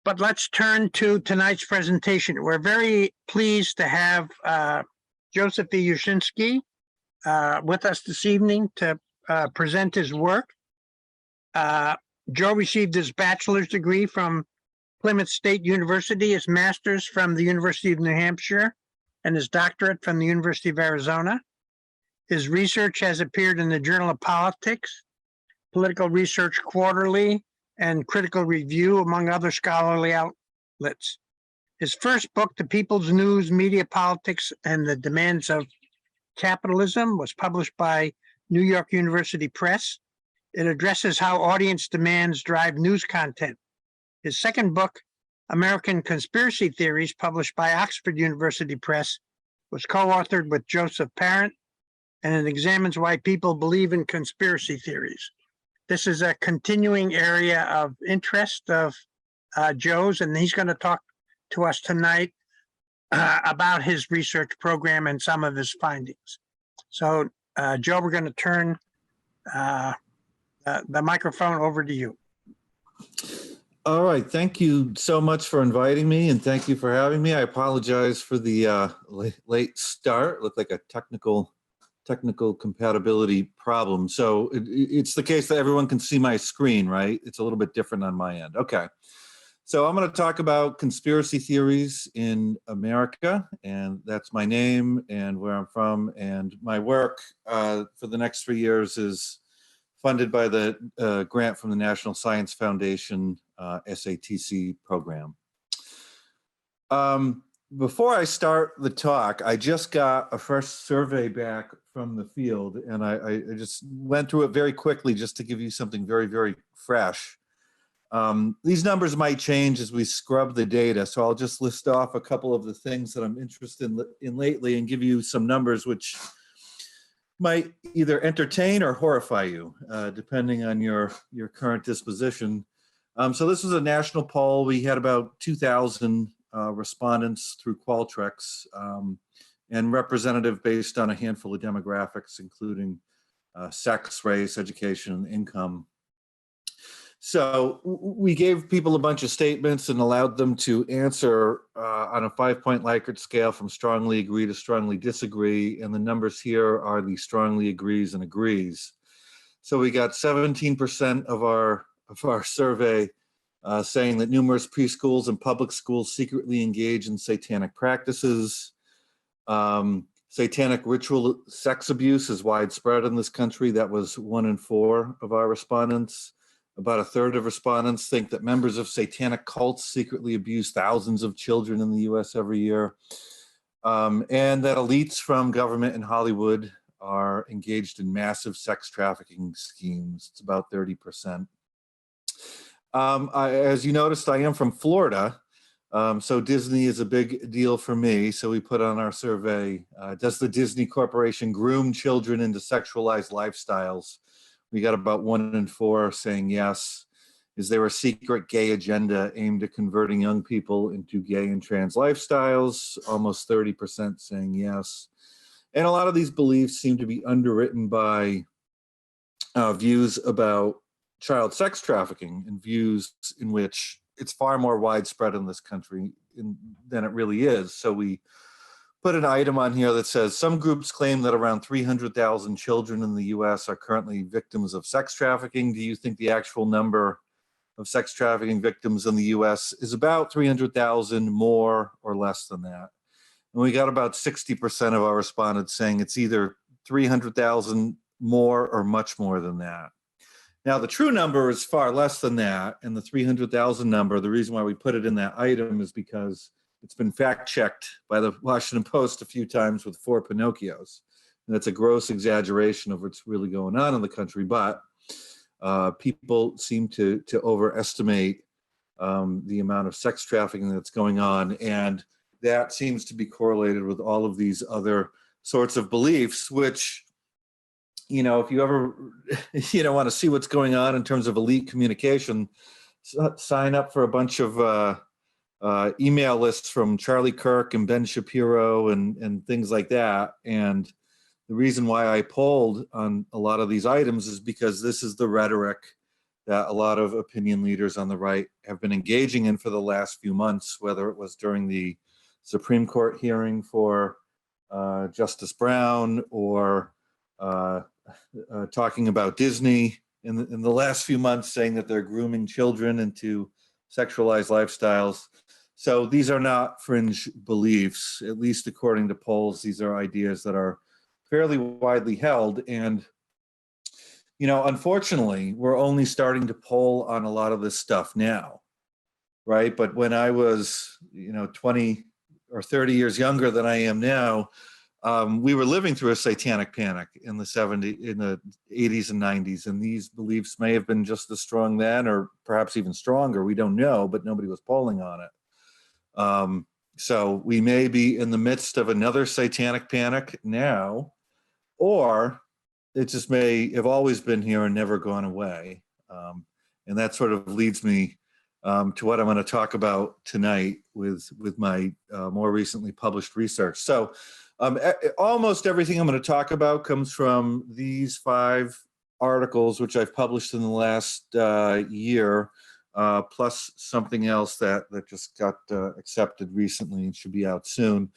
but let's turn to tonight's presentation. We're very pleased to have Joseph E. Uscinski with us this evening to present his work. Joe received his bachelor's degree from Plymouth State University, his master's from the University of New Hampshire, and his doctorate from the University of Arizona. His research has appeared in the Journal of Politics, Political Research Quarterly, and Critical Review, among other scholarly outlets. His first book, The People's News, Media, Politics, and the Demands of Capitalism, was published by New York University Press. It addresses how audience demands drive news content. His second book, American Conspiracy Theories, published by Oxford University Press, was co-authored with Joseph Parent, and it examines why people believe in conspiracy theories. This is a continuing area of interest of Joe's, and he's going to talk to us tonight about his research program and some of his findings. So, Joe, we're going to turn the microphone over to you. All right. Thank you so much for inviting me, and thank you for having me. I apologize for the late start. It looked like a technical compatibility problem. So it's the case that everyone can see my screen, right? It's a little bit different on my end. Okay. So I'm going to talk about conspiracy theories in America, and that's my name and where I'm from. And my work for the next 3 years is funded by the grant from the National Science Foundation SATC program. Before I start the talk, I just got a fresh survey back from the field, and I just went through it very quickly just to give you something very, very fresh. These numbers might change as we scrub the data, so I'll just list off a couple of the things that I'm interested in lately and give you some numbers which might either entertain or horrify you, depending on your current disposition. So this was a national poll. We had about 2,000 respondents through Qualtrics, and representative based on a handful of demographics, including sex, race, education, and income. So we gave people a bunch of statements and allowed them to answer on a 5-point Likert scale from strongly agree to strongly disagree. And the numbers here are the strongly agrees and agrees. So we got 17% of our survey saying that numerous preschools and public schools secretly engage in satanic practices. Satanic ritual sex abuse is widespread in this country. That was 1 in 4 of our respondents. About a third of respondents think that members of satanic cults secretly abuse thousands of children in the US every year. And that elites from government and Hollywood are engaged in massive sex trafficking schemes. It's about 30%. As you noticed, I am from Florida. So Disney is a big deal for me. So we put on our survey, does the Disney Corporation groom children into sexualized lifestyles? We got about 1 in 4 saying yes. Is there a secret gay agenda aimed at converting young people into gay and trans lifestyles? Almost 30% saying yes. And a lot of these beliefs seem to be underwritten by views about child sex trafficking and views in which it's far more widespread in this country than it really is. So we put an item on here that says some groups claim that around 300,000 children in the US are currently victims of sex trafficking. Do you think the actual number of sex trafficking victims in the US is about 300,000, more or less than that? And we got about 60% of our respondents saying it's either 300,000 more or much more than that. Now, the true number is far less than that, and the 300,000 number, the reason why we put it in that item is because it's been fact-checked by the Washington Post a few times with 4 Pinocchios. And that's a gross exaggeration of what's really going on in the country, but people seem to overestimate the amount of sex trafficking that's going on, and that seems to be correlated with all of these other sorts of beliefs, which, you know, if you ever, want to see what's going on in terms of elite communication, sign up for a bunch of email lists from Charlie Kirk and Ben Shapiro and things like that. And the reason why I polled on a lot of these items is because this is the rhetoric that a lot of opinion leaders on the right have been engaging in for the last few months, whether it was during the Supreme Court hearing for Justice Brown, or talking about Disney in the last few months, saying that they're grooming children into sexualized lifestyles. So these are not fringe beliefs, at least according to polls. These are ideas that are fairly widely held. And, you know, unfortunately, we're only starting to poll on a lot of this stuff now, right? But when I was, 20 or 30 years younger than I am now, we were living through a satanic panic in the 80s and 90s, and these beliefs may have been just as strong then, or perhaps even stronger. We don't know, but nobody was polling on it. So we may be in the midst of another satanic panic now, or it just may have always been here and never gone away. And that sort of leads me to what I'm going to talk about tonight with my more recently published research. So almost everything I'm going to talk about comes from these 5 articles, which I've published in the last year, plus something else that just got accepted recently and should be out soon.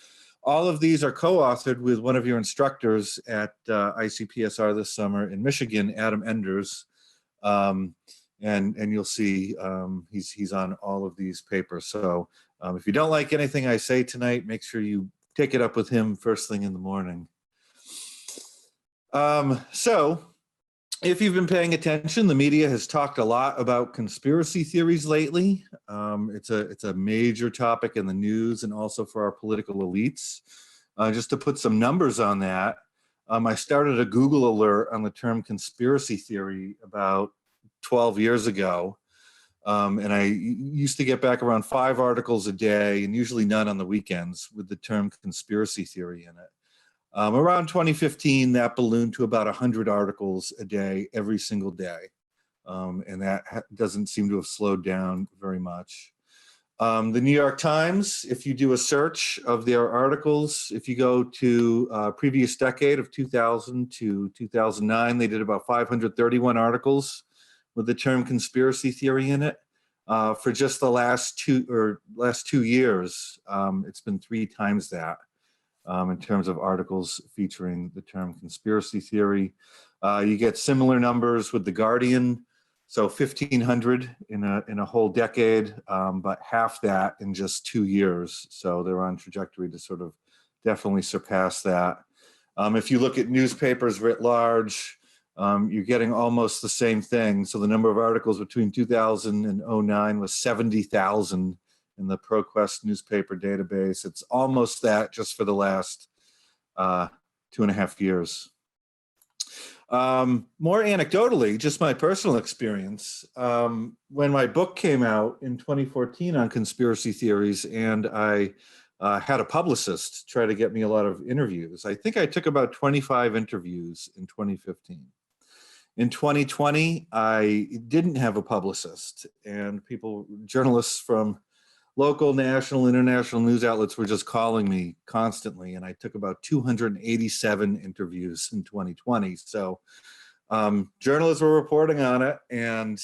All of these are co-authored with one of your instructors at ICPSR this summer in Michigan, Adam Enders. And you'll see he's on all of these papers. So if you don't like anything I say tonight, make sure you take it up with him first thing in the morning. So if you've been paying attention, the media has talked a lot about conspiracy theories lately. It's a major topic in the news and also for our political elites. Just to put some numbers on that, I started a Google alert on the term conspiracy theory about 12 years ago. And I used to get back around 5 articles a day, and usually none on the weekends, with the term conspiracy theory in it. Around 2015, that ballooned to about 100 articles a day, every single day. And that doesn't seem to have slowed down very much. The New York Times, if you do a search of their articles, if you go to previous decade of 2000 to 2009, they did about 531 articles with the term conspiracy theory in it. For just the last 2 years, it's been 3 times that. In terms of articles featuring the term conspiracy theory. You get similar numbers with The Guardian, so 1,500 in a whole decade, but half that in just 2 years. So they're on trajectory to sort of definitely surpass that. If you look at newspapers writ large, you're getting almost the same thing. So the number of articles between 2000 and 2009 was 70,000. In the ProQuest newspaper database. It's almost that just for the last 2.5 years. More anecdotally, just my personal experience, when my book came out in 2014 on conspiracy theories, and I had a publicist try to get me a lot of interviews. I think I took about 25 interviews in 2015. In 2020, I didn't have a publicist, and journalists from local, national, international news outlets were just calling me constantly, and I took about 287 interviews in 2020. So journalists were reporting on it, and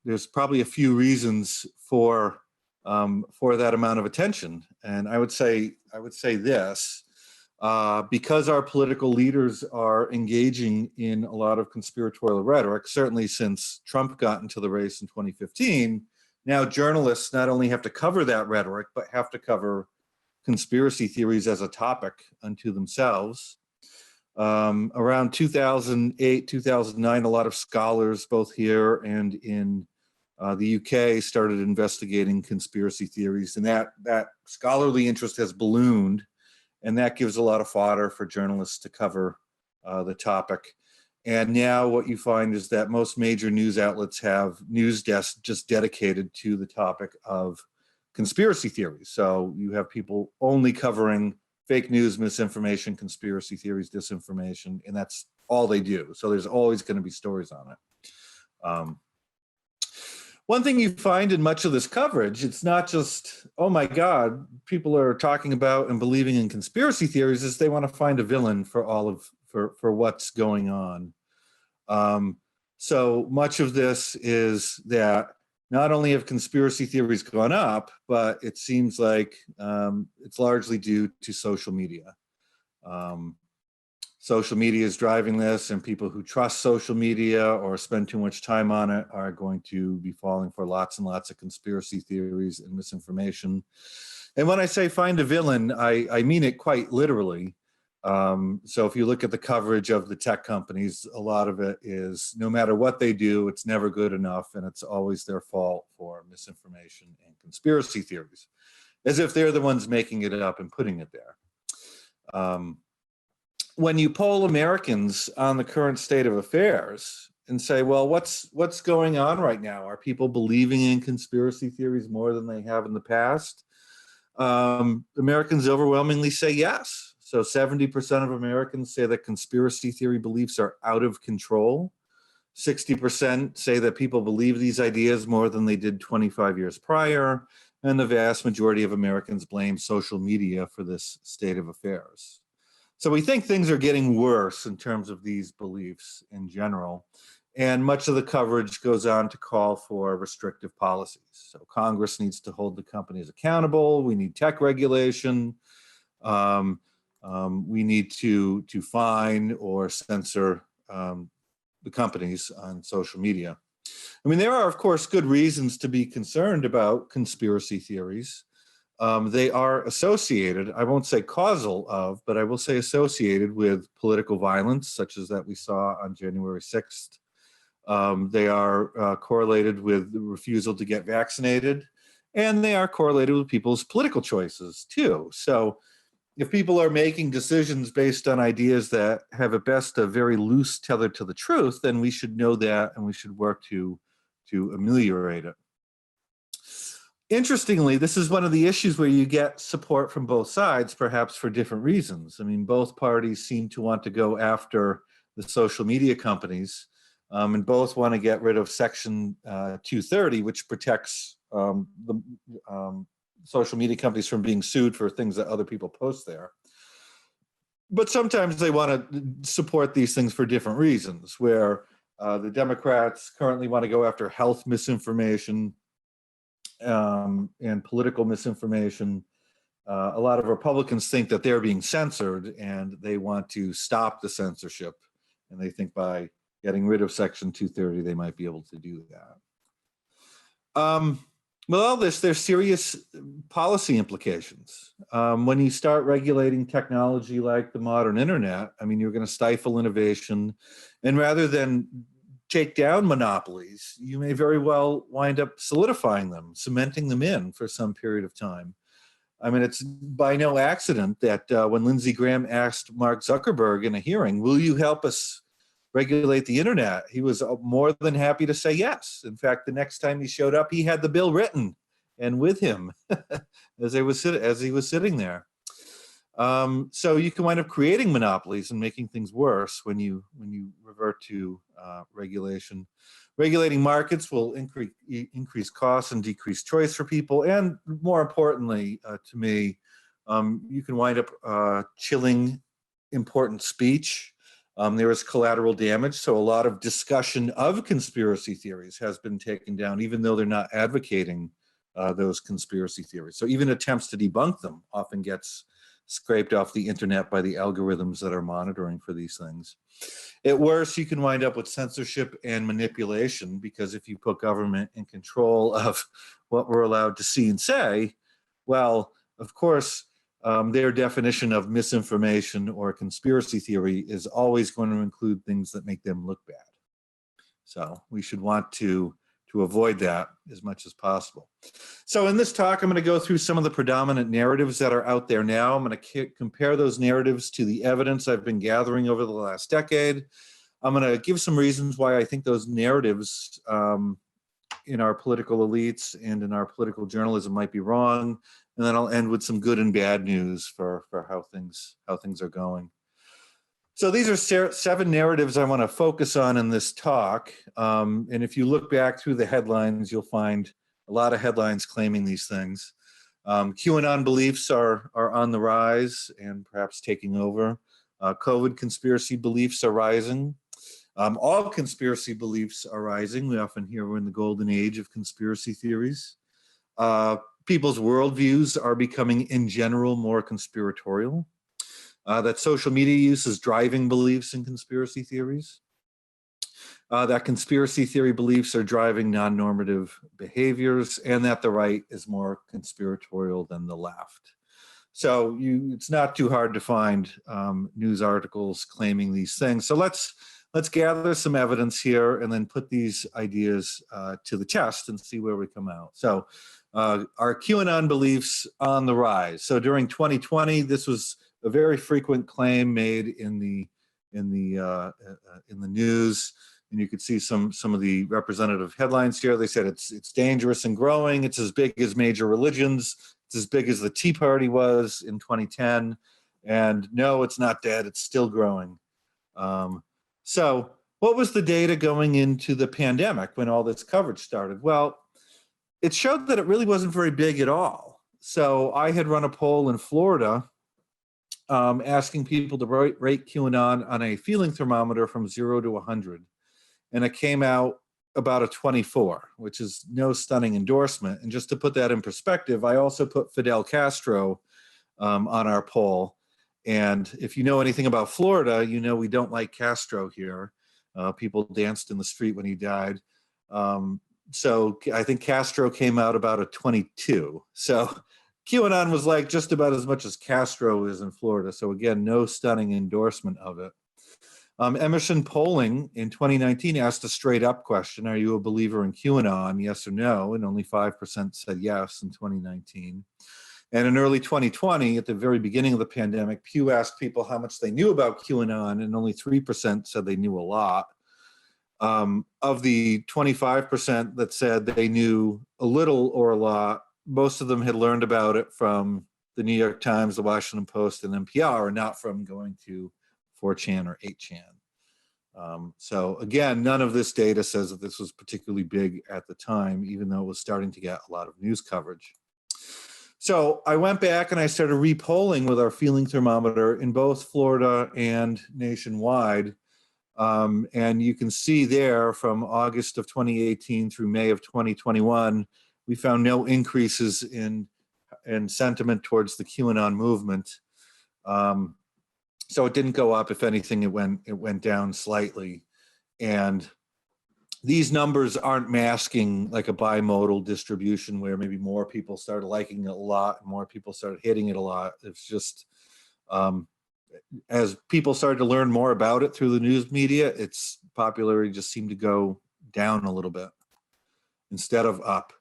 there's probably a few reasons for that amount of attention. And I would say this, because our political leaders are engaging in a lot of conspiratorial rhetoric, certainly since Trump got into the race in 2015. Now journalists not only have to cover that rhetoric, but have to cover conspiracy theories as a topic unto themselves. Around 2008, 2009, a lot of scholars, both here and in the UK, started investigating conspiracy theories, and that scholarly interest has ballooned, and that gives a lot of fodder for journalists to cover the topic. And now what you find is that most major news outlets have news desks just dedicated to the topic of conspiracy theories. So you have people only covering fake news, misinformation, conspiracy theories, disinformation, and that's all they do. So there's always going to be stories on it. One thing you find in much of this coverage, it's not just, oh my God, people are talking about and believing in conspiracy theories, is they want to find a villain for what's going on. So much of this is that not only have conspiracy theories gone up, but it seems like it's largely due to social media. Social media is driving this, and people who trust social media or spend too much time on it are going to be falling for lots and lots of conspiracy theories and misinformation. And when I say find a villain, I mean it quite literally. So if you look at the coverage of the tech companies, a lot of it is no matter what they do, it's never good enough, and it's always their fault for misinformation and conspiracy theories, as if they're the ones making it up and putting it there. When you poll Americans on the current state of affairs and say, well, what's going on right now? Are people believing in conspiracy theories more than they have in the past? Americans overwhelmingly say yes. So 70% of Americans say that conspiracy theory beliefs are out of control. 60% say that people believe these ideas more than they did 25 years prior. And the vast majority of Americans blame social media for this state of affairs. So we think things are getting worse in terms of these beliefs in general. And much of the coverage goes on to call for restrictive policies. So Congress needs to hold the companies accountable. We need tech regulation. We need to fine or censor the companies on social media. I mean, there are, of course, good reasons to be concerned about conspiracy theories. They are associated, I won't say causal of, but I will say associated with political violence, such as that we saw on January 6th. They are correlated with the refusal to get vaccinated, and they are correlated with people's political choices too. So if people are making decisions based on ideas that have at best a very loose tether to the truth, then we should know that and we should work to ameliorate it. Interestingly, this is one of the issues where you get support from both sides, perhaps for different reasons. I mean, both parties seem to want to go after the social media companies, and both want to get rid of Section 230, which protects the social media companies from being sued for things that other people post there. But sometimes they want to support these things for different reasons, where the Democrats currently want to go after health misinformation and political misinformation. A lot of Republicans think that they're being censored and they want to stop the censorship. And they think by getting rid of Section 230, they might be able to do that. With all this, there's serious policy implications. When you start regulating technology like the modern internet, I mean, you're going to stifle innovation. And rather than take down monopolies, you may very well wind up solidifying them, cementing them in for some period of time. I mean, it's by no accident that when Lindsey Graham asked Mark Zuckerberg in a hearing, will you help us regulate the internet? He was more than happy to say yes. In fact, the next time he showed up, he had the bill written and with him as he was sitting there. So you can wind up creating monopolies and making things worse when you revert to regulation. Regulating markets will increase costs and decrease choice for people. And more importantly, to me, you can wind up chilling important speech. There is collateral damage. So a lot of discussion of conspiracy theories has been taken down, even though they're not advocating those conspiracy theories. So even attempts to debunk them often gets scraped off the internet by the algorithms that are monitoring for these things. At worst, you can wind up with censorship and manipulation, because if you put government in control of what we're allowed to see and say, well, of course, their definition of misinformation or conspiracy theory is always going to include things that make them look bad. So we should want to avoid that as much as possible. So in this talk, I'm going to go through some of the predominant narratives that are out there now. I'm going to compare those narratives to the evidence I've been gathering over the last decade. I'm going to give some reasons why I think those narratives in our political elites and in our political journalism might be wrong. And then I'll end with some good and bad news for how things are going. So these are 7 narratives I want to focus on in this talk. And if you look back through the headlines, you'll find a lot of headlines claiming these things. QAnon beliefs are on the rise and perhaps taking over. COVID conspiracy beliefs are rising. All conspiracy beliefs are rising. We often hear we're in the golden age of conspiracy theories. People's worldviews are becoming, in general, more conspiratorial. That social media use is driving beliefs in conspiracy theories. That conspiracy theory beliefs are driving non-normative behaviors, and that the right is more conspiratorial than the left. So it's not too hard to find news articles claiming these things. So let's gather some evidence here and then put these ideas to the test and see where we come out. So are QAnon beliefs on the rise? So during 2020, this was a very frequent claim made in the news. And you could see some of the representative headlines here. They said it's dangerous and growing. It's as big as major religions. It's as big as the Tea Party was in 2010. And no, it's not dead. It's still growing. So what was the data going into the pandemic when all this coverage started? Well, it showed that it really wasn't very big at all. So I had run a poll in Florida asking people to rate QAnon on a feeling thermometer from 0 to 100. And it came out about a 24, which is no stunning endorsement. And just to put that in perspective, I also put Fidel Castro on our poll. And if you know anything about Florida, you know we don't like Castro here. People danced in the street when he died. So I think Castro came out about a 22. So QAnon was like just about as much as Castro is in Florida. So again, no stunning endorsement of it. Emerson Polling in 2019 asked a straight up question, are you a believer in QAnon, yes or no? And only 5% said yes in 2019. And in early 2020, at the very beginning of the pandemic, Pew asked people how much they knew about QAnon, and only 3% said they knew a lot. Of the 25% that said they knew a little or a lot, most of them had learned about it from the New York Times, the Washington Post, and NPR, and not from going to 4chan or 8chan. So again, none of this data says that this was particularly big at the time, even though it was starting to get a lot of news coverage. So I went back and I started repolling with our feeling thermometer in both Florida and nationwide. And you can see there from August of 2018 through May of 2021, we found no increases in sentiment towards the QAnon movement. So it didn't go up. If anything, it went down slightly. And these numbers aren't masking like a bimodal distribution where maybe more people started liking it a lot and more people started hitting it a lot. It's just as people started to learn more about it through the news media, its popularity just seemed to go down a little bit instead of up.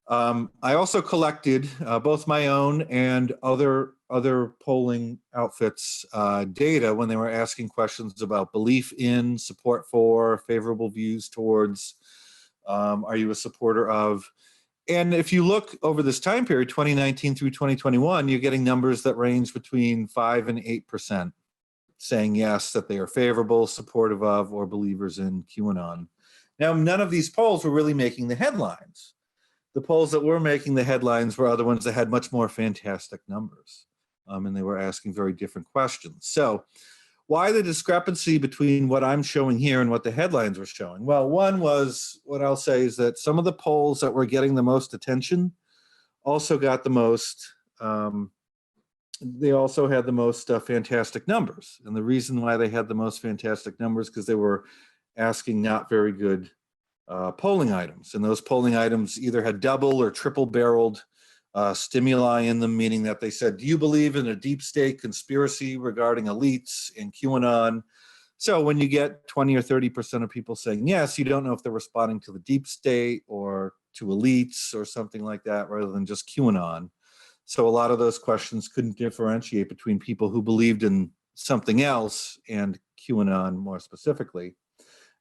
I also collected both my own and other polling outfits data when they were asking questions about belief in, support for, favorable views towards, are you a supporter of? And if you look over this time period, 2019 through 2021, you're getting numbers that range between 5 and 8% saying yes, that they are favorable, supportive of, or believers in QAnon. Now, none of these polls were really making the headlines. The polls that were making the headlines were other ones that had much more fantastic numbers. And they were asking very different questions. So why the discrepancy between what I'm showing here and what the headlines were showing? Well, one was, what I'll say is that some of the polls that were getting the most attention also got the most, they also had the most fantastic numbers. And the reason why they had the most fantastic numbers because they were asking not very good polling items. And those polling items either had double or triple barreled stimuli in them, meaning that they said, do you believe in a deep state conspiracy regarding elites and QAnon? So when you get 20 or 30% of people saying yes, you don't know if they're responding to the deep state or to elites or something like that rather than just QAnon. So a lot of those questions couldn't differentiate between people who believed in something else and QAnon more specifically.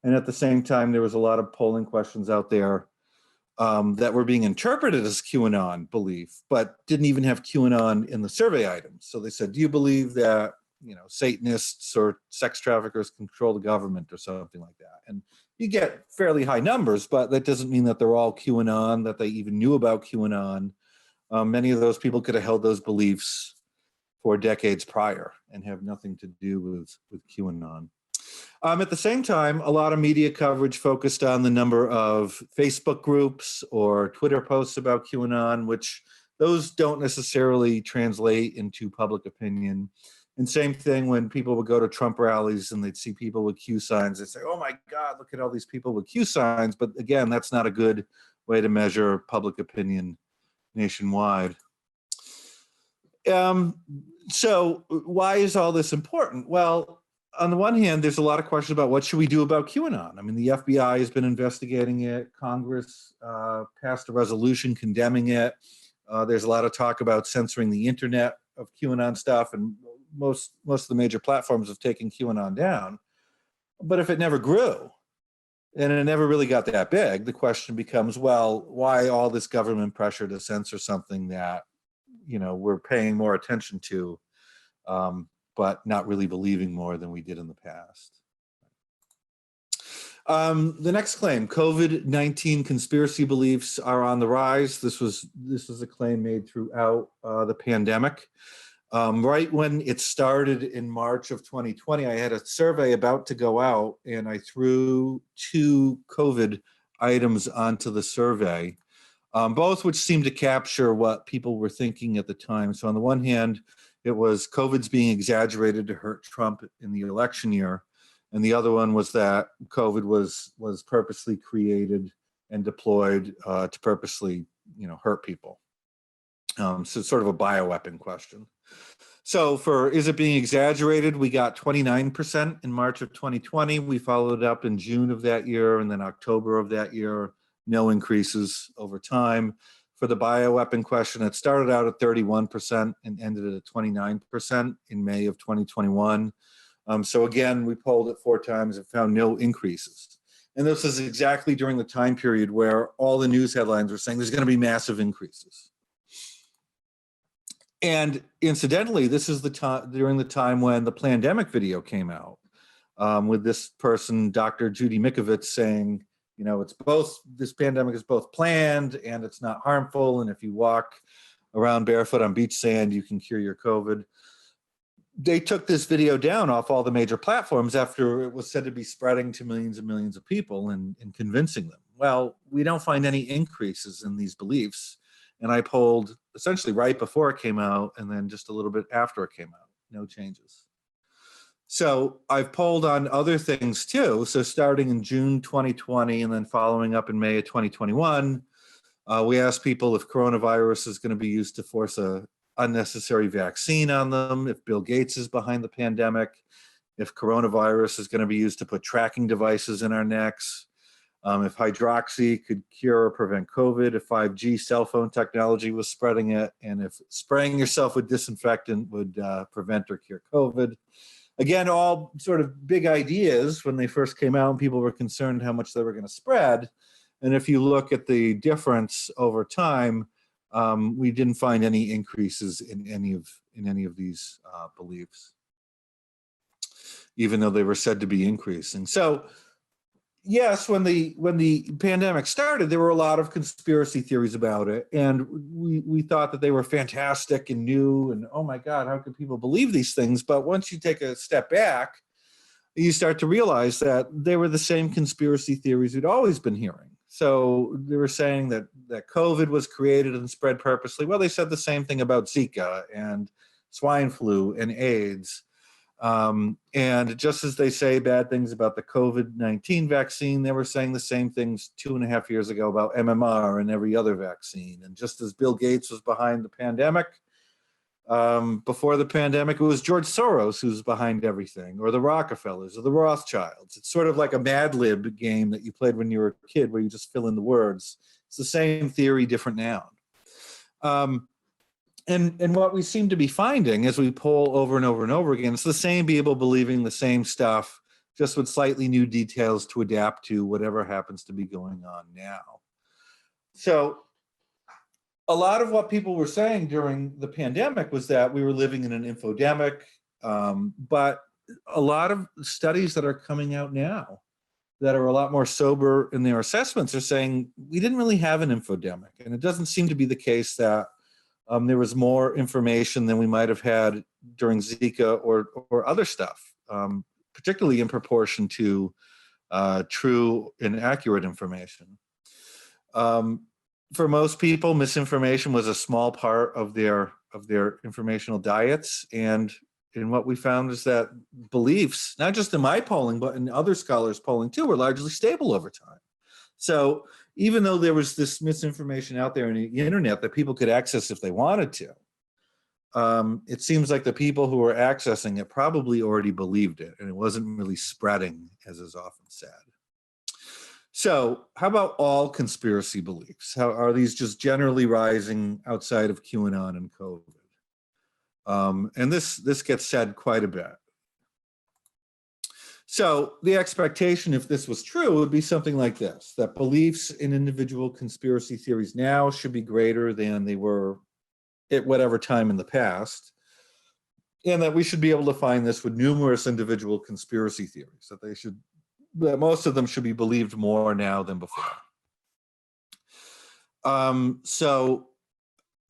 And at the same time, there was a lot of polling questions out there that were being interpreted as QAnon belief, but didn't even have QAnon in the survey items. So they said, do you believe that, Satanists or sex traffickers control the government or something like that? And you get fairly high numbers, but that doesn't mean that they're all QAnon, that they even knew about QAnon. Many of those people could have held those beliefs for decades prior and have nothing to do with QAnon. At the same time, a lot of media coverage focused on the number of Facebook groups or Twitter posts about QAnon, which those don't necessarily translate into public opinion. And same thing when people would go to Trump rallies and they'd see people with Q signs. They'd say, oh my God, look at all these people with Q signs. But again, that's not a good way to measure public opinion nationwide. So why is all this important? Well, on the one hand, there's a lot of questions about what should we do about QAnon. I mean, the FBI has been investigating it. Congress passed a resolution condemning it. There's a lot of talk about censoring the internet of QAnon stuff, and most of the major platforms have taken QAnon down. But if it never grew, and it never really got that big, the question becomes, well, why all this government pressure to censor something that, you know, we're paying more attention to, but not really believing more than we did in the past. The next claim, COVID-19 conspiracy beliefs are on the rise. This was a claim made throughout the pandemic. Right when it started in March of 2020, I had a survey about to go out, and I threw 2 COVID items onto the survey, both which seemed to capture what people were thinking at the time. So on the one hand, it was COVID's being exaggerated to hurt Trump in the election year. And the other one was that COVID was purposely created and deployed to purposely, you know, hurt people. So it's sort of a bioweapon question. So for is it being exaggerated, we got 29% in March of 2020. We followed it up in June of that year, and then October of that year, no increases over time. For the bioweapon question, it started out at 31% and ended at 29% in May of 2021. So again, we polled it 4 times and found no increases. And this is exactly during the time period where all the news headlines were saying there's going to be massive increases. And incidentally, this is the time during the time when the Plandemic video came out, with this person, Dr. Judy Mikovits, saying, you know, it's both, this pandemic is both planned and it's not harmful. And if you walk around barefoot on beach sand, you can cure your COVID. They took this video down off all the major platforms after it was said to be spreading to millions and millions of people and convincing them. Well, we don't find any increases in these beliefs. And I polled essentially right before it came out and then just a little bit after it came out, no changes. So I've polled on other things too. So starting in June 2020 and then following up in May of 2021, we asked people if coronavirus is going to be used to force a unnecessary vaccine on them, if Bill Gates is behind the pandemic, if coronavirus is going to be used to put tracking devices in our necks, if hydroxy could cure or prevent COVID, if 5G cell phone technology was spreading it, and if spraying yourself with disinfectant would prevent or cure COVID. Again, all sort of big ideas when they first came out, and people were concerned how much they were going to spread. And if you look at the difference over time, we didn't find any increases in any of these beliefs, even though they were said to be increasing. So yes, when the pandemic started, there were a lot of conspiracy theories about it, and we thought that they were fantastic and new, and oh my God, how could people believe these things? But once you take a step back, you start to realize that they were the same conspiracy theories we'd always been hearing. So they were saying that COVID was created and spread purposely. Well, they said the same thing about Zika and swine flu and AIDS. And just as they say bad things about the COVID-19 vaccine, they were saying the same things 2.5 years ago about MMR and every other vaccine. And just as Bill Gates was behind the pandemic, before the pandemic, it was George Soros who's behind everything, or the Rockefellers, or the Rothschilds. It's sort of like a Mad Lib game that you played when you were a kid where you just fill in the words. It's the same theory, different noun. And what we seem to be finding as we poll over and over and over again, it's the same people believing the same stuff, just with slightly new details to adapt to whatever happens to be going on now. So a lot of what people were saying during the pandemic was that we were living in an infodemic, but a lot of studies that are coming out now that are a lot more sober in their assessments are saying we didn't really have an infodemic. And it doesn't seem to be the case that there was more information than we might have had during Zika or other stuff. particularly in proportion to true and accurate information. For most people, misinformation was a small part of their informational diets. And what we found is that beliefs, not just in my polling, but in other scholars' polling too, were largely stable over time. So even though there was this misinformation out there on the internet that people could access if they wanted to, it seems like the people who were accessing it probably already believed it, and it wasn't really spreading, as is often said. So how about all conspiracy beliefs? How are these just generally rising outside of QAnon and COVID? And this gets said quite a bit. So the expectation, if this was true, would be something like this, that beliefs in individual conspiracy theories now should be greater than they were at whatever time in the past, and that we should be able to find this with numerous individual conspiracy theories, that most of them should be believed more now than before. So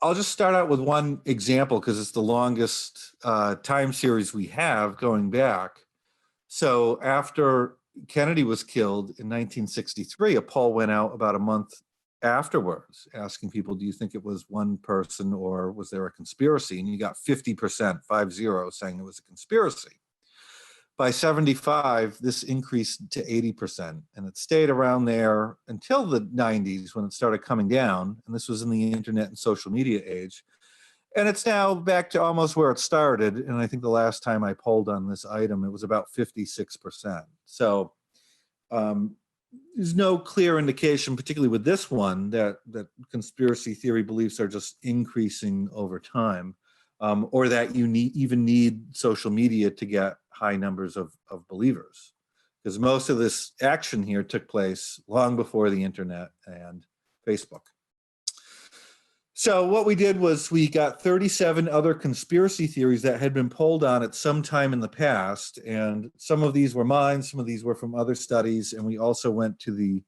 I'll just start out with one example because it's the longest time series we have going back. So after Kennedy was killed in 1963, a poll went out about a month afterwards asking people, do you think it was one person or was there a conspiracy? And you got 50%, 50, saying it was a conspiracy. By 75, this increased to 80%, and it stayed around there until the 90s when it started coming down, and this was in the internet and social media age. And it's now back to almost where it started, and I think the last time I polled on this item, it was about 56%. So there's no clear indication, particularly with this one, that conspiracy theory beliefs are just increasing over time. Or that you even need social media to get high numbers of believers. Because most of this action here took place long before the internet and Facebook. So what we did was we got 37 other conspiracy theories that had been polled on at some time in the past. And some of these were mine, some of these were from other studies. And we also went to the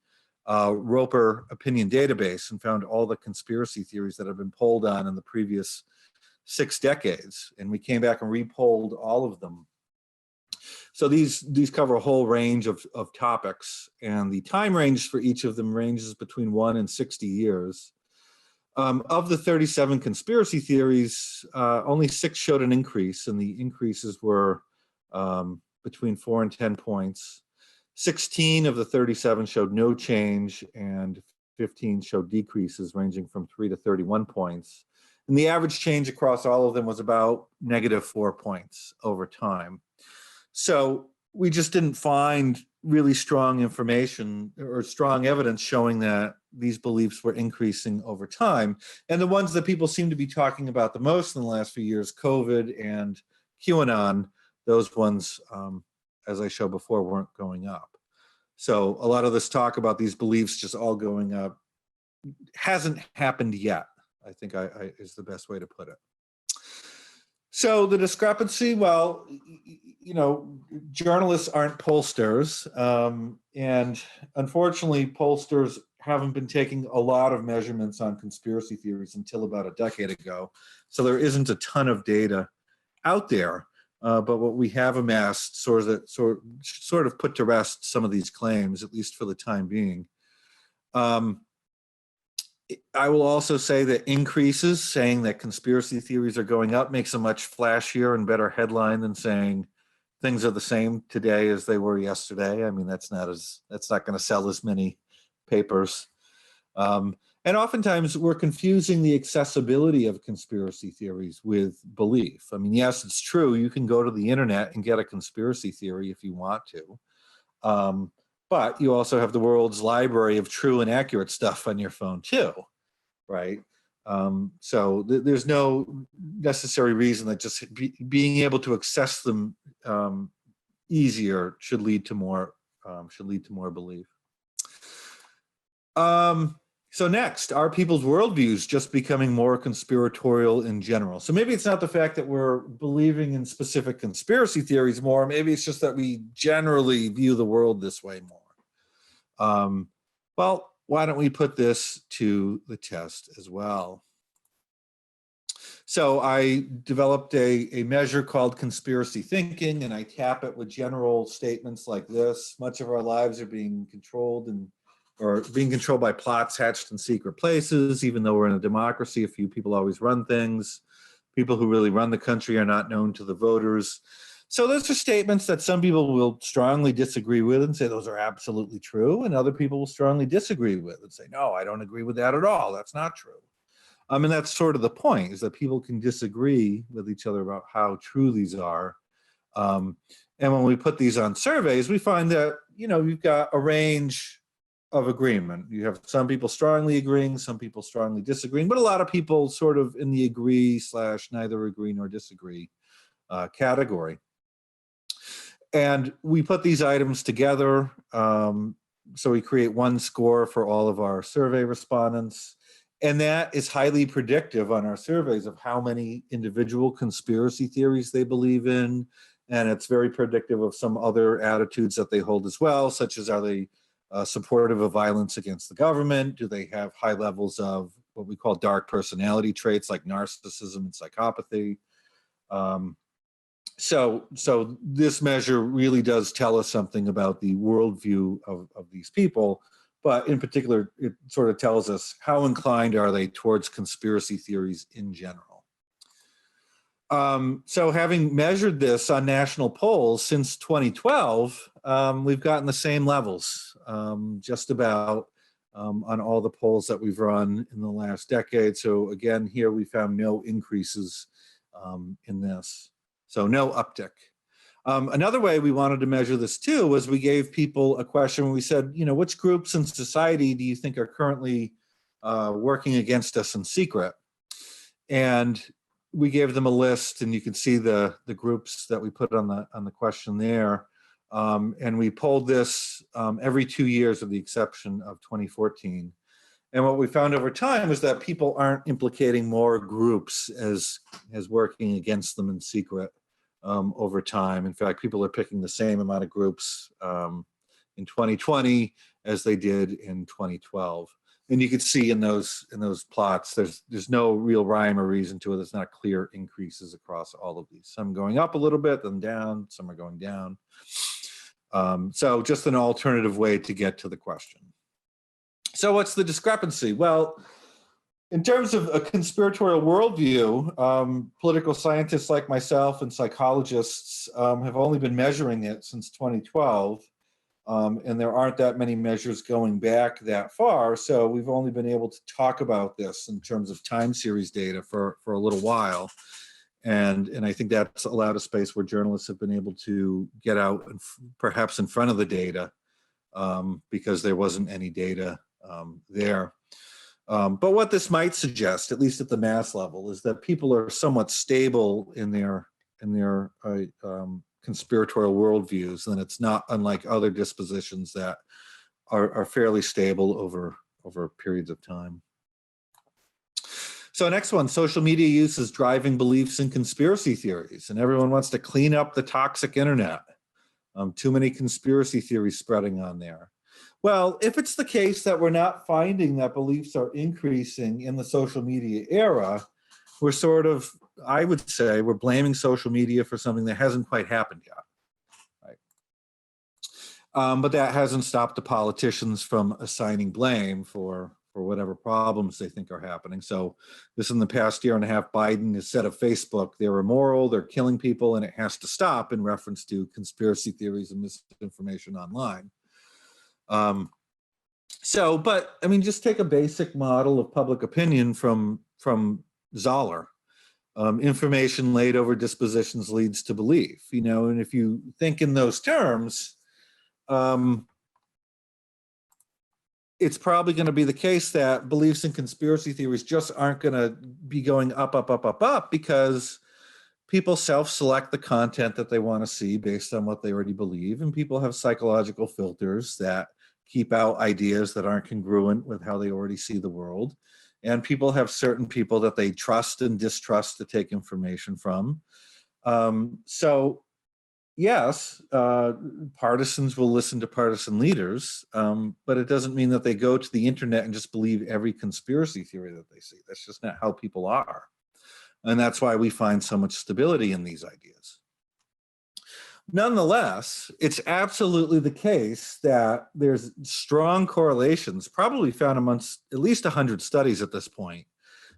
Roper opinion database and found all the conspiracy theories that have been polled on in the previous 6 decades, and we came back and repolled all of them. So these cover a whole range of topics, and the time range for each of them ranges between 1 and 60 years. Of the 37 conspiracy theories, only 6 showed an increase, and the increases were between 4 and 10 points. 16 of the 37 showed no change, and 15 showed decreases ranging from 3 to 31 points. And the average change across all of them was about -4 points over time. So we just didn't find really strong information or strong evidence showing that these beliefs were increasing over time. And the ones that people seem to be talking about the most in the last few years, COVID and QAnon, those ones, as I showed before, weren't going up. So a lot of this talk about these beliefs just all going up hasn't happened yet, I think is the best way to put it. So the discrepancy, well, you know, journalists aren't pollsters. And unfortunately, pollsters haven't been taking a lot of measurements on conspiracy theories until about a decade ago. So there isn't a ton of data out there. But what we have amassed sort of put to rest some of these claims, at least for the time being. I will also say that increases, saying that conspiracy theories are going up, makes a much flashier and better headline than saying things are the same today as they were yesterday. I mean, that's not going to sell as many papers. And oftentimes we're confusing the accessibility of conspiracy theories with belief. I mean, yes, it's true. You can go to the internet and get a conspiracy theory if you want to. But you also have the world's library of true and accurate stuff on your phone too, right? So there's no necessary reason that just being able to access them easier should lead to more belief. So next, are people's worldviews just becoming more conspiratorial in general? So maybe it's not the fact that we're believing in specific conspiracy theories more. Maybe it's just that we generally view the world this way more. Well, why don't we put this to the test as well? So I developed a measure called conspiracy thinking, and I tap it with general statements like this: much of our lives are being controlled or being controlled by plots hatched in secret places. Even though we're in a democracy, a few people always run things. People who really run the country are not known to the voters. So those are statements that some people will strongly disagree with and say those are absolutely true, and other people will strongly disagree with and say, no, I don't agree with that at all. That's not true. And that's sort of the point, is that people can disagree with each other about how true these are. And when we put these on surveys, we find that, you've got a range of agreement. You have some people strongly agreeing, some people strongly disagreeing, but a lot of people sort of in the agree / neither agree nor disagree category. And we put these items together. So we create one score for all of our survey respondents. And that is highly predictive on our surveys of how many individual conspiracy theories they believe in. And it's very predictive of some other attitudes that they hold as well, such as, are they supportive of violence against the government? Do they have high levels of what we call dark personality traits like narcissism and psychopathy? So this measure really does tell us something about the worldview of these people, but in particular, it sort of tells us how inclined are they towards conspiracy theories in general. So having measured this on national polls since 2012, we've gotten the same levels, just about on all the polls that we've run in the last decade. So again, here we found no increases in this. So no uptick. Another way we wanted to measure this too was we gave people a question where we said, which groups in society do you think are currently working against us in secret? And we gave them a list, and you can see the groups that we put on the question there. And we polled this every 2 years with the exception of 2014. And what we found over time was that people aren't implicating more groups as working against them in secret over time. In fact, people are picking the same amount of groups in 2020 as they did in 2012. And you can see in those plots, there's no real rhyme or reason to it. There's not clear increases across all of these. Some going up a little bit, then down. Some are going down. So just an alternative way to get to the question. So what's the discrepancy? Well, in terms of a conspiratorial worldview, political scientists like myself and psychologists have only been measuring it since 2012. And there aren't that many measures going back that far. So we've only been able to talk about this in terms of time series data for a little while. And I think that's allowed a space where journalists have been able to get out and perhaps in front of the data because there wasn't any data there. But what this might suggest, at least at the mass level, is that people are somewhat stable in their conspiratorial worldviews, and it's not unlike other dispositions that are fairly stable over periods of time. So next one, social media use is driving beliefs in conspiracy theories, and everyone wants to clean up the toxic internet. Too many conspiracy theories spreading on there. Well, if it's the case that we're not finding that beliefs are increasing in the social media era, we're sort of, I would say, we're blaming social media for something that hasn't quite happened yet, right? But that hasn't stopped the politicians from assigning blame for whatever problems they think are happening. So this in the past year and a half, Biden has said of Facebook, they're immoral, they're killing people, and it has to stop in reference to conspiracy theories and misinformation online. But I mean, just take a basic model of public opinion from Zoller. Information laid over dispositions leads to belief, and if you think in those terms, it's probably going to be the case that beliefs in conspiracy theories just aren't going to be going up because people self-select the content that they want to see based on what they already believe, and people have psychological filters that keep out ideas that aren't congruent with how they already see the world. And people have certain people that they trust and distrust to take information from. So yes, partisans will listen to partisan leaders, but it doesn't mean that they go to the internet and just believe every conspiracy theory that they see. That's just not how people are. And that's why we find so much stability in these ideas. Nonetheless, it's absolutely the case that there's strong correlations, probably found amongst at least 100 studies at this point,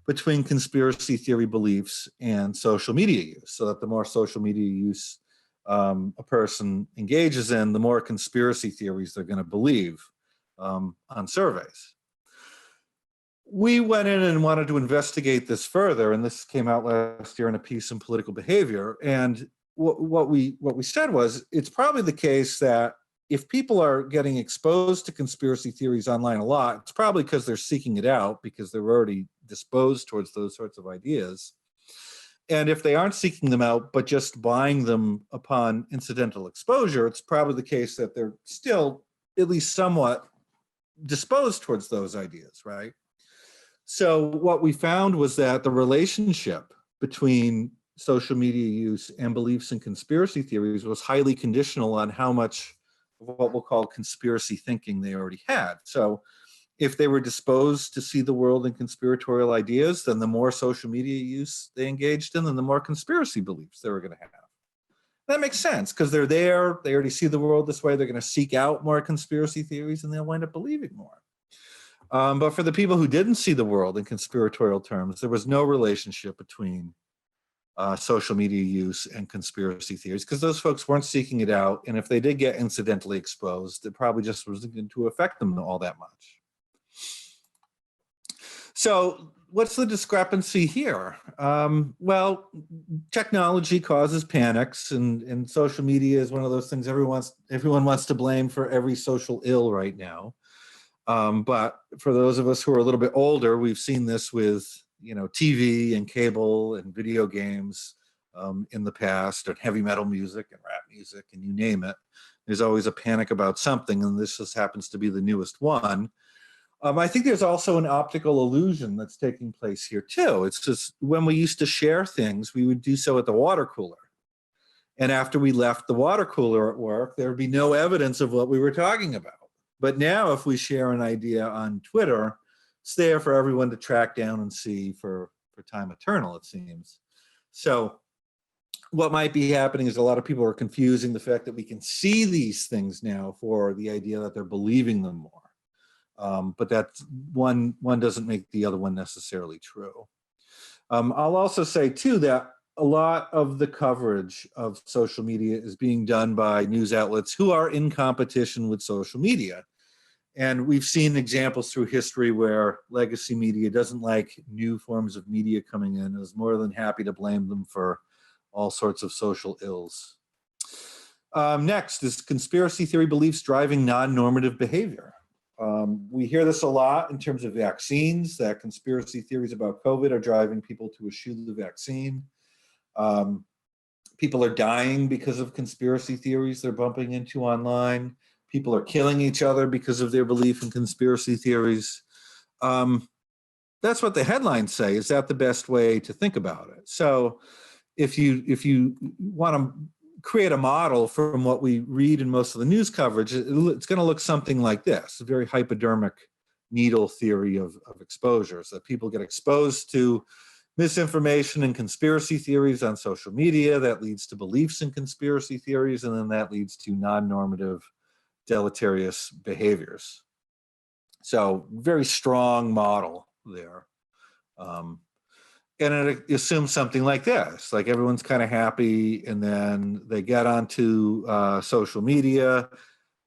between conspiracy theory beliefs and social media use. So that the more social media use a person engages in, the more conspiracy theories they're going to believe on surveys. We went in and wanted to investigate this further, and this came out last year in a piece in Political Behavior. And what we said was, it's probably the case that if people are getting exposed to conspiracy theories online a lot, it's probably because they're seeking it out, because they're already disposed towards those sorts of ideas. And if they aren't seeking them out, but just buying them upon incidental exposure, it's probably the case that they're still at least somewhat disposed towards those ideas, right? So what we found was that the relationship between social media use and beliefs in conspiracy theories was highly conditional on how much of what we'll call conspiracy thinking they already had. So if they were disposed to see the world in conspiratorial ideas, then the more social media use they engaged in, then the more conspiracy beliefs they were going to have. That makes sense, because they're there, they already see the world this way, they're going to seek out more conspiracy theories, and they'll wind up believing more. But for the people who didn't see the world in conspiratorial terms, there was no relationship between social media use and conspiracy theories, because those folks weren't seeking it out. And if they did get incidentally exposed, it probably just wasn't going to affect them all that much. So what's the discrepancy here? Well, technology causes panics, and social media is one of those things everyone wants to blame for every social ill right now. But for those of us who are a little bit older, we've seen this with, TV and cable and video games in the past, and heavy metal music and rap music, and you name it. There's always a panic about something, and this just happens to be the newest one. I think there's also an optical illusion that's taking place here too. It's just when we used to share things, we would do so at the water cooler. And after we left the water cooler at work, there would be no evidence of what we were talking about. But now if we share an idea on Twitter, it's there for everyone to track down and see for time eternal, it seems. So what might be happening is a lot of people are confusing the fact that we can see these things now for the idea that they're believing them more. But that's one doesn't make the other one necessarily true. I'll also say too that a lot of the coverage of social media is being done by news outlets who are in competition with social media. And we've seen examples through history where legacy media doesn't like new forms of media coming in, and is more than happy to blame them for all sorts of social ills. Next is conspiracy theory beliefs driving non-normative behavior. We hear this a lot in terms of vaccines, that conspiracy theories about COVID are driving people to eschew the vaccine. People are dying because of conspiracy theories they're bumping into online. People are killing each other because of their belief in conspiracy theories. That's what the headlines say. Is that the best way to think about it? So if you want to create a model from what we read in most of the news coverage, it's going to look something like this, a very hypodermic needle theory of exposures, that people get exposed to misinformation and conspiracy theories on social media. That leads to beliefs in conspiracy theories, and then that leads to non-normative deleterious behaviors. So very strong model there. And it assumes something like this, like everyone's kind of happy, and then they get onto social media,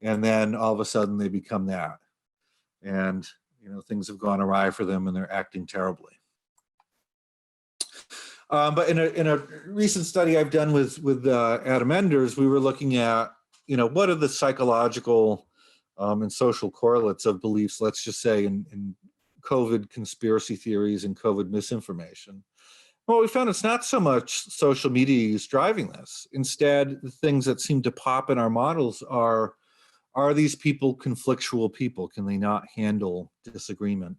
and then all of a sudden they become that. And, things have gone awry for them and they're acting terribly. But in a recent study I've done with Adam Enders, we were looking at, what are the psychological and social correlates of beliefs, let's just say in COVID conspiracy theories and COVID misinformation. Well, we found it's not so much social media use driving this. Instead, the things that seem to pop in our models are these people conflictual people? Can they not handle disagreement?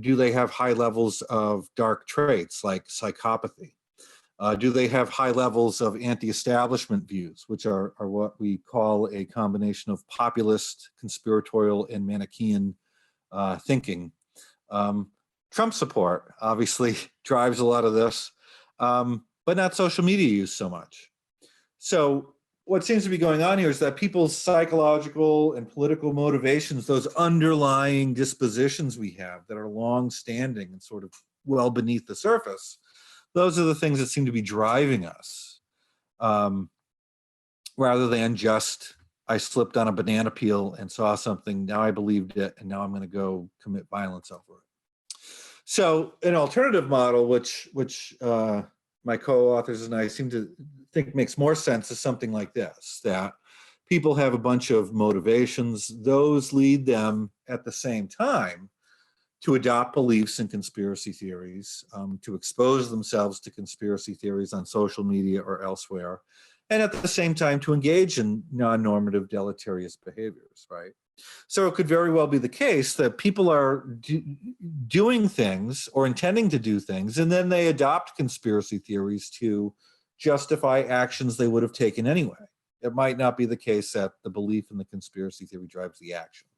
Do they have high levels of dark traits like psychopathy? Do they have high levels of anti-establishment views, which are what we call a combination of populist, conspiratorial, and Manichaean thinking? Trump support obviously drives a lot of this, but not social media use so much. So what seems to be going on here is that people's psychological and political motivations, those underlying dispositions we have that are long-standing and sort of well beneath the surface, those are the things that seem to be driving us, rather than just, I slipped on a banana peel and saw something, now I believed it, and now I'm going to go commit violence over it. So an alternative model, which my co-authors and I seem to think makes more sense, is something like this, that people have a bunch of motivations. Those lead them at the same time to adopt beliefs in conspiracy theories, to expose themselves to conspiracy theories on social media or elsewhere, and at the same time to engage in non-normative deleterious behaviors, right? So it could very well be the case that people are doing things or intending to do things, and then they adopt conspiracy theories to justify actions they would have taken anyway. It might not be the case that the belief in the conspiracy theory drives the action.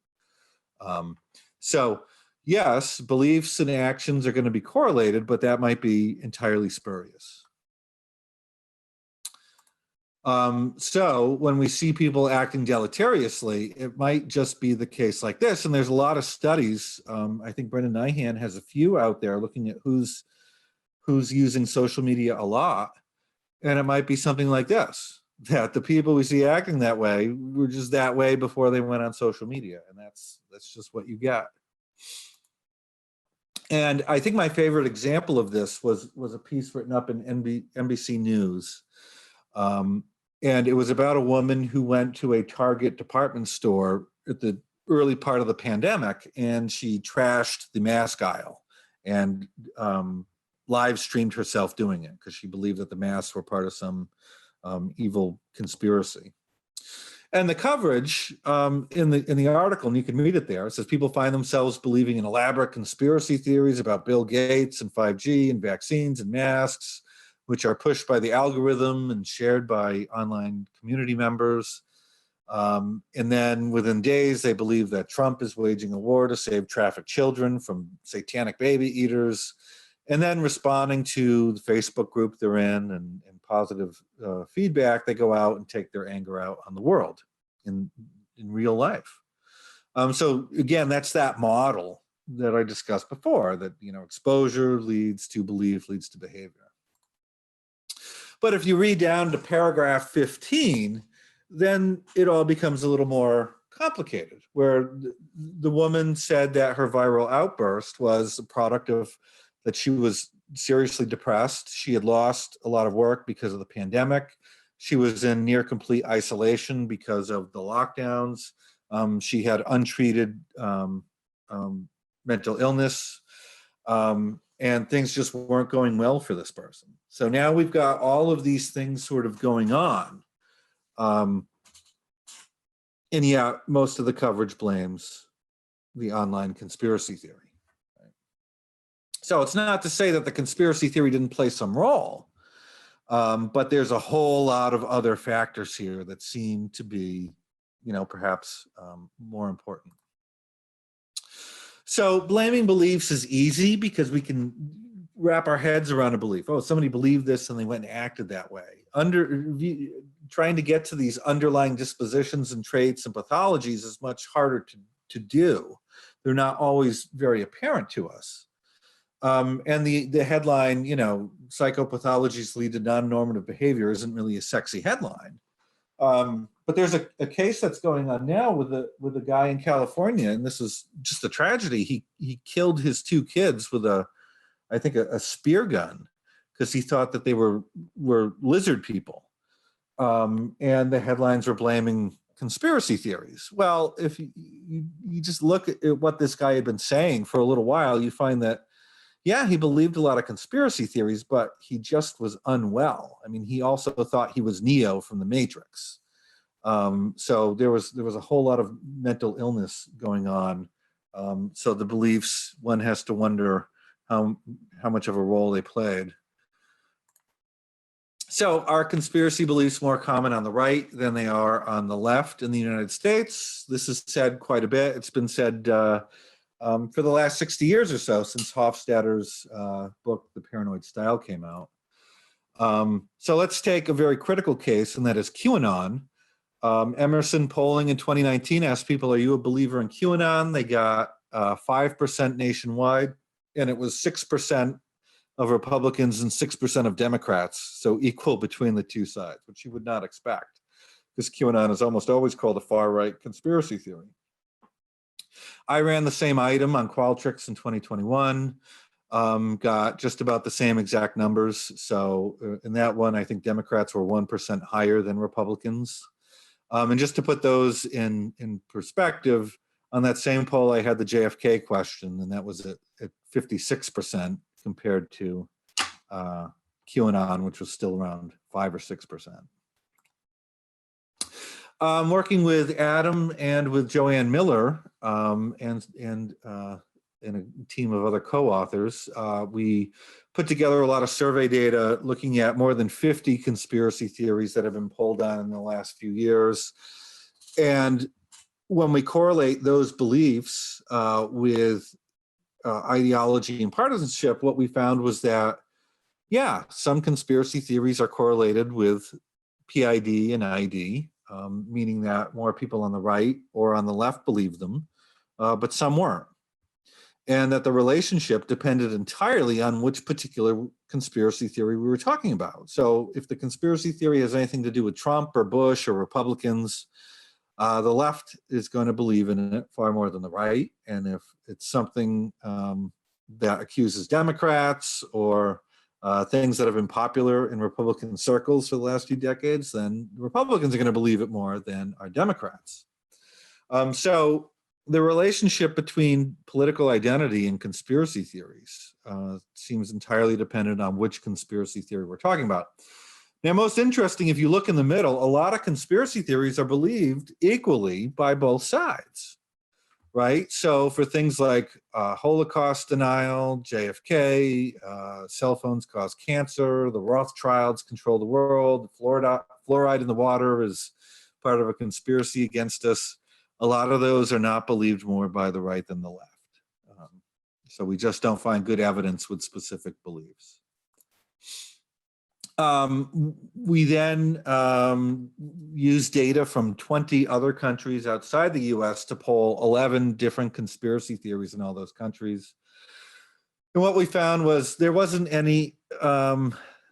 So yes, beliefs and actions are going to be correlated, but that might be entirely spurious. So when we see people acting deleteriously, it might just be the case like this. And there's a lot of studies. I think Brendan Nyhan has a few out there looking at who's using social media a lot. And it might be something like this, that the people we see acting that way were just that way before they went on social media. And that's just what you get. And I think my favorite example of this was a piece written up in NBC News. And it was about a woman who went to a Target department store at the early part of the pandemic, and she trashed the mask aisle and live streamed herself doing it because she believed that the masks were part of some evil conspiracy. And the coverage in the article, and you can read it there, it says people find themselves believing in elaborate conspiracy theories about Bill Gates and 5G and vaccines and masks, which are pushed by the algorithm and shared by online community members. And then within days, they believe that Trump is waging a war to save trafficked children from satanic baby eaters, and then responding to the Facebook group they're in and positive feedback, they go out and take their anger out on the world in real life. So again, that's that model that I discussed before, that, you know, exposure leads to belief, leads to behavior. But if you read down to paragraph 15, then it all becomes a little more complicated, where the woman said that her viral outburst was a product of that she was seriously depressed. She had lost a lot of work because of the pandemic. She was in near complete isolation because of the lockdowns. She had untreated mental illness. And things just weren't going well for this person. So now we've got all of these things sort of going on. And yeah, most of the coverage blames the online conspiracy theory. Right? So it's not to say that the conspiracy theory didn't play some role, but there's a whole lot of other factors here that seem to be, you know, perhaps more important. So blaming beliefs is easy because we can wrap our heads around a belief. Oh, somebody believed this and they went and acted that way. Trying to get to these underlying dispositions and traits and pathologies is much harder to do. They're not always very apparent to us. And the headline, you know, psychopathologies lead to non-normative behavior isn't really a sexy headline. But there's a case that's going on now with a guy in California, and this is just a tragedy. He killed his two kids with I think a spear gun because he thought that they were lizard people. And the headlines were blaming conspiracy theories. Well, if you just look at what this guy had been saying for a little while, you find that, yeah, he believed a lot of conspiracy theories, but he just was unwell. I mean, he also thought he was Neo from the Matrix. So there was a whole lot of mental illness going on. So the beliefs, one has to wonder how much of a role they played. So are conspiracy beliefs more common on the right than they are on the left in the United States? This is said quite a bit. It's been said for the last 60 years or so, since Hofstadter's book, The Paranoid Style, came out. So let's take a very critical case, and that is QAnon. Emerson polling in 2019 asked people, are you a believer in QAnon? They got 5% nationwide, and it was 6% of Republicans and 6% of Democrats, so equal between the two sides, which you would not expect, because QAnon is almost always called a far-right conspiracy theory. I ran the same item on Qualtrics in 2021, got just about the same exact numbers. So in that one, I think Democrats were 1% higher than Republicans. And just to put those in perspective, on that same poll, I had the JFK question, and that was at 56% compared to QAnon, which was still around 5 or 6%. Working with Adam and with Joanne Miller and a team of other co-authors, we put together a lot of survey data looking at more than 50 conspiracy theories that have been polled on in the last few years. And when we correlate those beliefs with ideology and partisanship, what we found was that, yeah, some conspiracy theories are correlated with PID and ID, meaning that more people on the right or on the left believed them, but some weren't. And that the relationship depended entirely on which particular conspiracy theory we were talking about. So if the conspiracy theory has anything to do with Trump or Bush or Republicans, the left is going to believe in it far more than the right. And if it's something that accuses Democrats or things that have been popular in Republican circles for the last few decades, then Republicans are going to believe it more than our Democrats. So the relationship between political identity and conspiracy theories seems entirely dependent on which conspiracy theory we're talking about. Now, most interesting, if you look in the middle, a lot of conspiracy theories are believed equally by both sides, right? So for things like Holocaust denial, JFK, cell phones cause cancer, the Rothschilds control the world, fluoride in the water is part of a conspiracy against us. A lot of those are not believed more by the right than the left. So we just don't find good evidence with specific beliefs. We then use data from 20 other countries outside the US to poll 11 different conspiracy theories in all those countries. And what we found was there wasn't any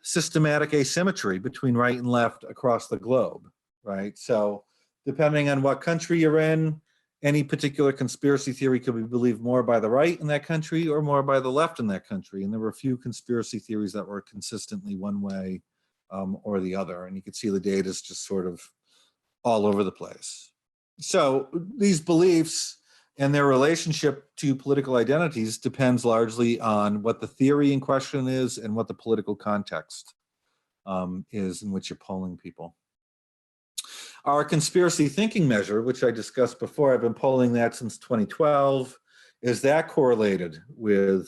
systematic asymmetry between right and left across the globe, right? So depending on what country you're in, any particular conspiracy theory could be believed more by the right in that country or more by the left in that country. And there were a few conspiracy theories that were consistently one way or the other. And you can see the data is just sort of all over the place. So these beliefs and their relationship to political identities depends largely on what the theory in question is and what the political context is in which you're polling people. Our conspiracy thinking measure, which I discussed before, I've been polling that since 2012, is that correlated with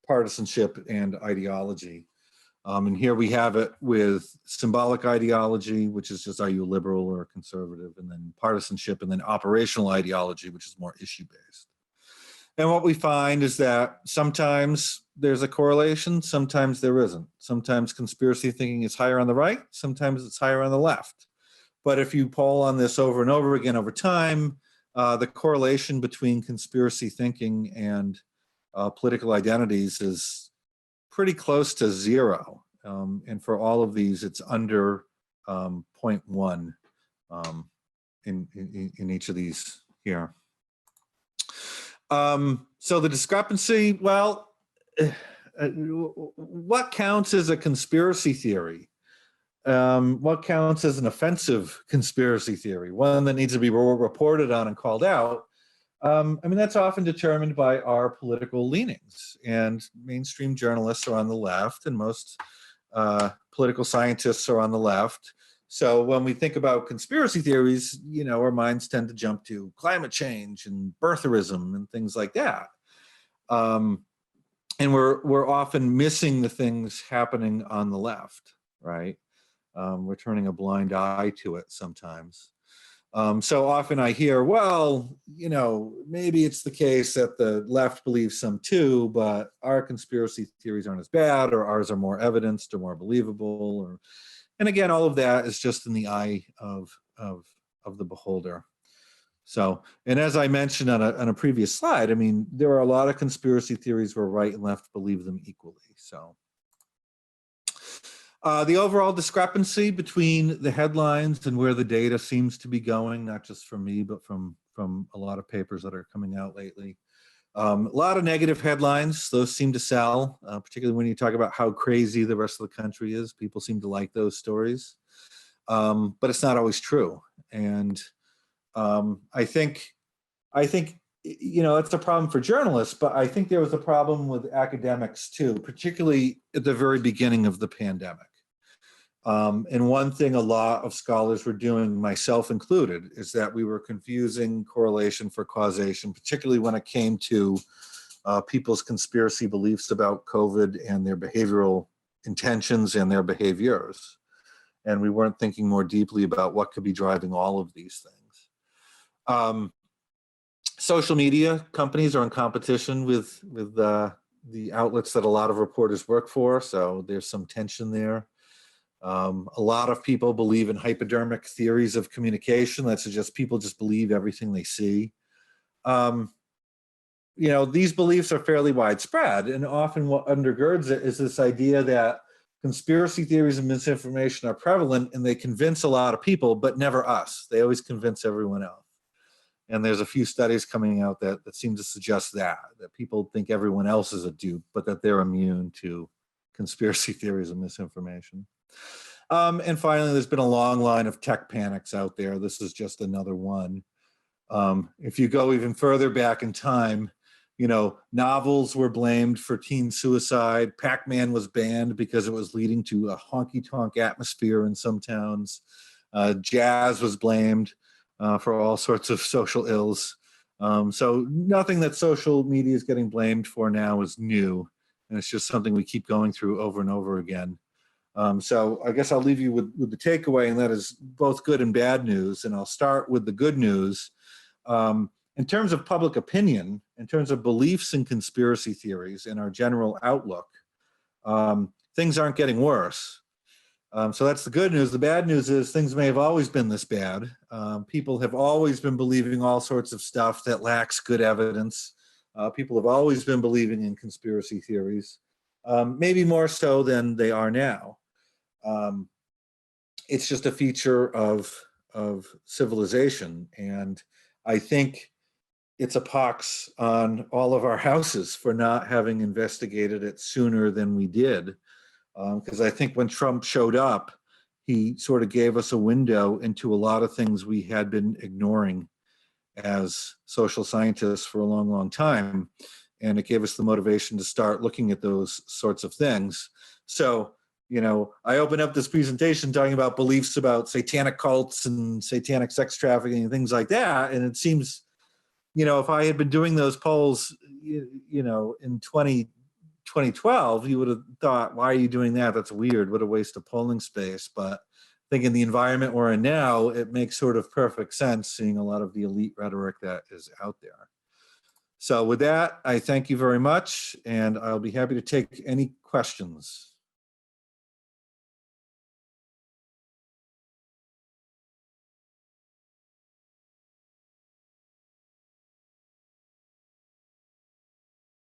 partisanship and ideology? And here we have it with symbolic ideology, which is just, are you a liberal or a conservative, and then partisanship, and then operational ideology, which is more issue-based. And what we find is that sometimes there's a correlation, sometimes there isn't. Sometimes conspiracy thinking is higher on the right, sometimes it's higher on the left. But if you poll on this over and over again over time, the correlation between conspiracy thinking and political identities is pretty close to 0. And for all of these, it's under 0.1 in each of these here. So the discrepancy, well, what counts as a conspiracy theory? What counts as an offensive conspiracy theory, one that needs to be reported on and called out? I mean, that's often determined by our political leanings, and mainstream journalists are on the left, and most political scientists are on the left. So when we think about conspiracy theories, you know, our minds tend to jump to climate change and birtherism and things like that. And we're often missing the things happening on the left, right? We're turning a blind eye to it sometimes. So often I hear, well, maybe it's the case that the left believes some too, but our conspiracy theories aren't as bad, or ours are more evidenced or more believable. And again, all of that is just in the eye of the beholder. So, and as I mentioned on a previous slide, I mean, there are a lot of conspiracy theories where right and left believe them equally. So. The overall discrepancy between the headlines and where the data seems to be going, not just from me, but from a lot of papers that are coming out lately. A lot of negative headlines, those seem to sell, particularly when you talk about how crazy the rest of the country is. People seem to like those stories, but it's not always true. And I think it's a problem for journalists, but I think there was a problem with academics too, particularly at the very beginning of the pandemic. And one thing a lot of scholars were doing, myself included, is that we were confusing correlation for causation, particularly when it came to people's conspiracy beliefs about COVID and their behavioral intentions and their behaviors. And we weren't thinking more deeply about what could be driving all of these things. Social media companies are in competition with the outlets that a lot of reporters work for, so there's some tension there. A lot of people believe in hypodermic theories of communication. That suggests people just believe everything they see. These beliefs are fairly widespread, and often what undergirds it is this idea that conspiracy theories and misinformation are prevalent, and they convince a lot of people, but never us. They always convince everyone else. And there's a few studies coming out that seem to suggest that people think everyone else is a dupe, but that they're immune to conspiracy theories and misinformation. And finally, there's been a long line of tech panics out there. This is just another one. If you go even further back in time, novels were blamed for teen suicide. Pac-Man was banned because it was leading to a honky-tonk atmosphere in some towns. Jazz was blamed for all sorts of social ills. So nothing that social media is getting blamed for now is new. And it's just something we keep going through over and over again. So I guess I'll leave you with the takeaway, and that is both good and bad news. And I'll start with the good news. In terms of public opinion, in terms of beliefs in conspiracy theories and our general outlook, things aren't getting worse. So that's the good news. The bad news is things may have always been this bad. People have always been believing all sorts of stuff that lacks good evidence. People have always been believing in conspiracy theories, maybe more so than they are now. It's just a feature of civilization, and I think it's a pox on all of our houses for not having investigated it sooner than we did. Because I think when Trump showed up, he sort of gave us a window into a lot of things we had been ignoring as social scientists for a long, long time. And it gave us the motivation to start looking at those sorts of things. So, I opened up this presentation talking about beliefs about satanic cults and satanic sex trafficking and things like that. And it seems, if I had been doing those polls, in 2012, you would have thought, why are you doing that? That's weird. What a waste of polling space. But I think in the environment we're in now, it makes sort of perfect sense seeing a lot of the elite rhetoric that is out there. So with that, I thank you very much, and I'll be happy to take any questions.